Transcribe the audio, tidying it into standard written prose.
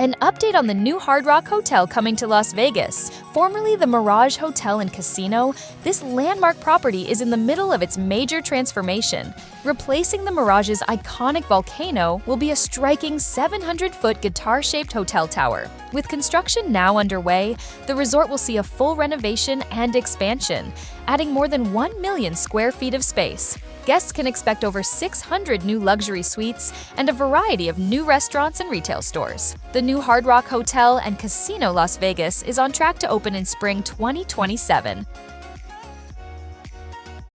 An update on the new Hard Rock Hotel coming to Las Vegas. Formerly the Mirage Hotel and Casino, this landmark property is in the middle of its major transformation. Replacing the Mirage's iconic volcano will be a striking 700-foot guitar-shaped hotel tower. With construction now underway, the resort will see a full renovation and expansion, adding more than 1 million square feet of space. Guests can expect over 600 new luxury suites and a variety of new restaurants and retail stores. The new Hard Rock Hotel and Casino Las Vegas is on track to open in spring 2027.